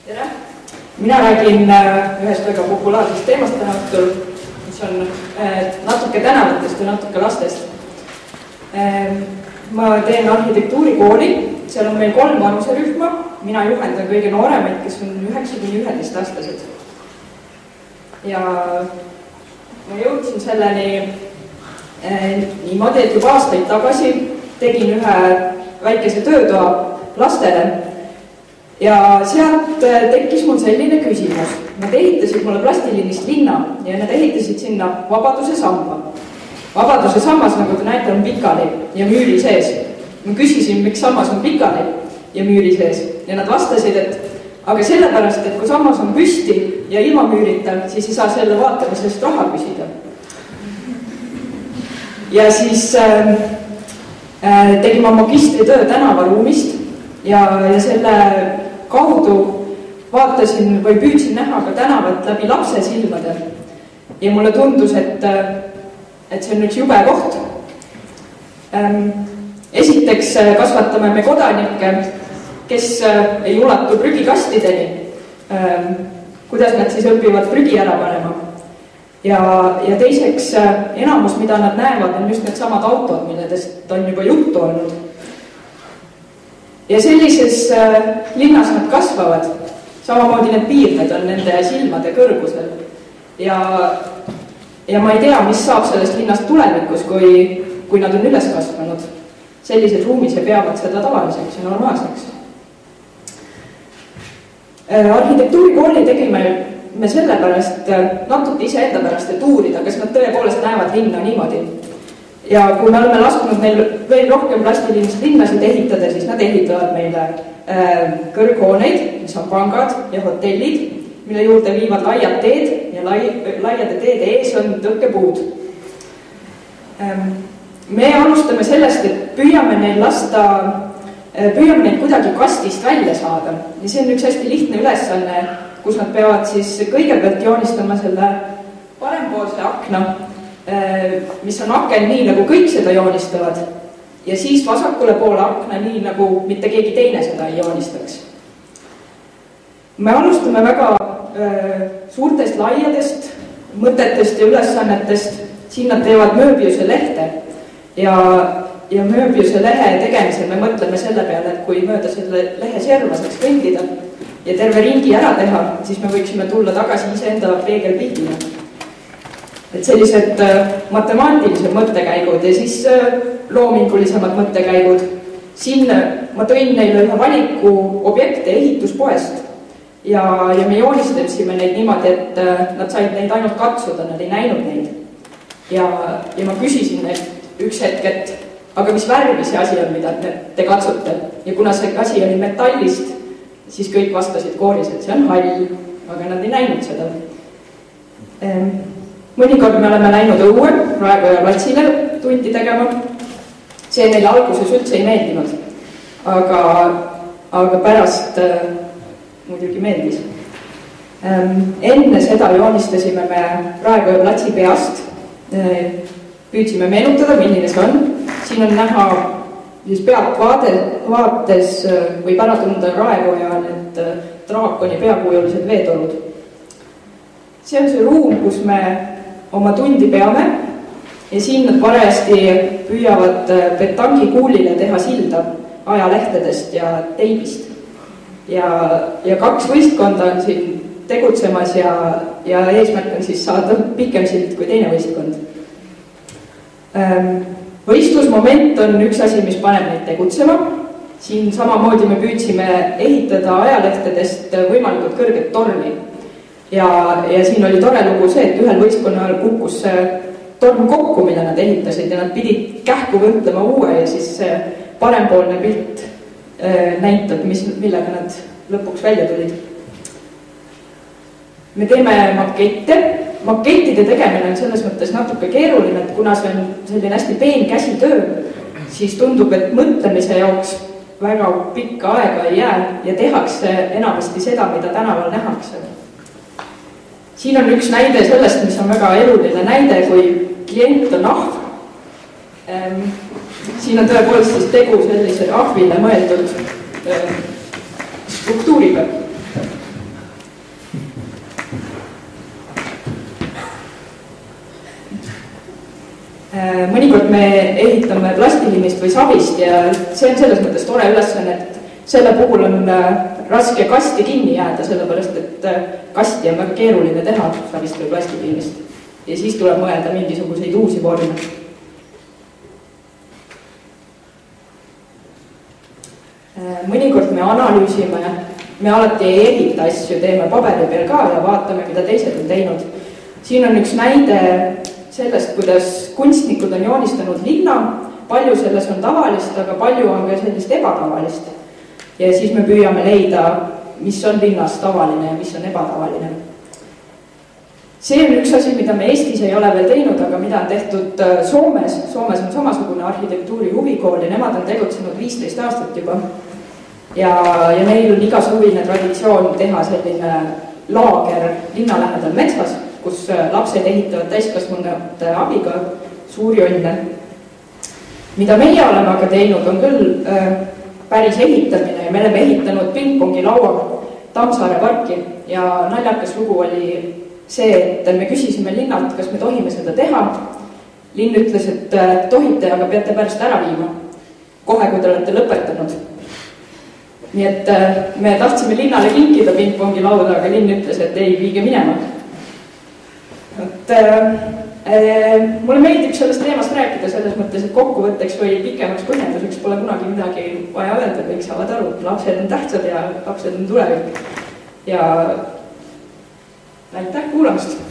Tere! Mina räägin ühest väga populaarsest teemast täna õhtul, mis on natuke tänavatest ja natuke lastest. Ma teen arhitektuurikooli, seal on meil 3 vanuserühma, mina juhendan kõige nooremaid, kes on 9–11-aastased. Ja ma jõudsin selleni niimoodi, et juba aastaid tagasi tegin ühe väikese töötoa lastele. Ja sealt tekkis mul selline küsimus. Nad ehitasid mulle plastiliinist linna ja nad ehitasid sinna Vabaduse samba. Vabaduse sammas, nagu te näete, on pikali ja müüri sees. Ma küsisin, miks sammas on pikali ja müüri sees. Ja nad vastasid, et aga sellepärast, et kui sammas on püsti ja ilma müürita, siis ei saa selle vaatamisest raha küsida. Ja siis tegin ma magistritöö tänavaruumist ja selle kaudu vaatasin või püüdsin näha ka tänavat läbi lapse silmade. Ja mulle tundus, et see on üks jube koht. Esiteks kasvatame me kodanikke, kes ei ulatu prügikastideni. Kuidas nad siis õpivad prügi ära panema. Ja teiseks, enamus, mida nad näevad, on just need samad autod, milledest on juba juttu olnud. Ja sellises linnas nad kasvavad, samamoodi need piirned on nende silmade kõrgusel. Ja ma ei tea, mis saab sellest linnast tulevikus, kui nad on üles kasvanud. Sellised ruumis ja peavad seda tavaliseks ja normaalseks. Arhitektuurikooli tegime me sellepärast natuke iseenda pärast, et uurida, kas nad tõepoolest näevad linna niimoodi. Ja kui me oleme lasknud neil veel rohkem plastilist linnasid ehitada, siis nad ehitavad meile kõrghooneid, mis on pangad ja hotellid, mille juurde viivad laiad teed ja laiade teede ees on tõkkepuud. Me alustame sellest, et püüame neid kuidagi kastist välja saada. Ja see on üks hästi lihtne ülesanne, kus nad peavad siis kõigepealt joonistama selle parempoolse akna, mis on aken nii, nagu kõik seda joonistavad, ja siis vasakule poole akna nii, nagu mitte keegi teine seda ei joonistaks. Me alustame väga suurtest laiadest mõtetest ja ülesannetest. Siin nad teevad Mööbiuse lehte ja Mööbiuse lehe tegemisel me mõtleme selle peale, et kui mööda selle lehe serva saaks kõndida ja terve ringi ära teha, siis me võiksime tulla tagasi iseenda peegelpildile. Et sellised matemaatilised mõttekäigud ja siis loomingulisemad mõttekäigud. Siin ma tõin neile ühe valiku objekte ehituspoest ja me joonistasime neid niimoodi, et nad said neid ainult katsuda, nad ei näinud neid. Ja ma küsisin neilt üks hetk, et aga mis värvi see asi on, mida te katsute? Ja kuna see asi oli metallist, siis kõik vastasid kooris, et see on hall, aga nad ei näinud seda. Mõnikord me oleme läinud õue, Raekoja platsile tundi tegema. See neile alguses üldse ei meeldinud, aga pärast muidugi meeldis. Enne seda joonistasime me Raekoja platsi peast. Püüdsime meenutada, milline see on. Siin on näha siis pealt vaates võib ära tunda Raekoja need draakoni peakujulised veetolud. See on see ruum, kus me oma tundi peame ja siin nad parajasti püüavad betangikuulile teha silda ajalehtedest ja teibist. Ja 2 võistkonda on siin tegutsemas ja eesmärk on siis saada pikem sild kui teine võistkond. Võistlusmoment on üks asi, mis paneb neid tegutsema. Siin samamoodi me püüdsime ehitada ajalehtedest võimalikult kõrget torni. Ja siin oli tore lugu see, et ühel võistkonnal kukkus torn kokku, mille nad ehitasid ja nad pidid kähku võtlema uue ja siis parempoolne pilt näitab, millega nad lõpuks välja tulid. Me teeme makette. Makettide tegemine on selles mõttes natuke keeruline, et kuna see on selline hästi peen käsitöö, siis tundub, et mõtlemise jaoks väga pikka aega ei jää ja tehakse enamasti seda, mida tänaval nähakse. Siin on üks näide sellest, mis on väga eluline näide, kui klient on ahv. Siin on tõepoolest siis tegu sellise ahvile mõeldud struktuuriga. ehitame plastiliniist või savist ja see on selles mõttes tore ülesanne, et selle puhul on raske kasti kinni jääda, sellepärast et kasti on väga keeruline teha savist või plastiliniist. Ja siis tuleb mõelda mingisuguseid uusi vorme. Mõnikord me analüüsime, me alati ei ehita asju, teeme paberi peal ka ja vaatame, mida teised on teinud. Siin on üks näide sellest, kuidas kunstnikud on joonistanud linna, palju selles on tavalist, aga palju on ka sellist ebatavalist. Ja siis me püüame leida, mis on linnas tavaline ja mis on ebatavaline. See on üks asi, mida me Eestis ei ole veel teinud, aga mida on tehtud Soomes. Soomes on samasugune arhitektuuri huvikool ja nemad on tegutsenud 15 aastat juba. Ja neil on igasugune traditsioon teha selline laager linna lähedal metsas, kus lapsed ehitavad täiskasvanute abiga suuri õnne. Mida meie oleme aga teinud, on küll päris ehitamine ja me oleme ehitanud pingpongi laua Tammsaare parki ja naljakas lugu oli see, et me küsisime linnalt, kas me tohime seda teha. Linn ütles, et tohite, aga peate pärast ära viima. Kohe, kui te olete lõpetanud. Nii et me tahtsime linnale kinkida pingpongi lauda, aga linn ütles, et ei, viige minema. Mulle meeldib sellest teemast rääkida selles mõttes, et kokkuvõtteks või pikemaks põhjenduseks pole kunagi midagi vaja öelda, kõik saavad aru, et lapsed on tähtsad ja lapsed on tulevik. Ja aitäh kuulamast!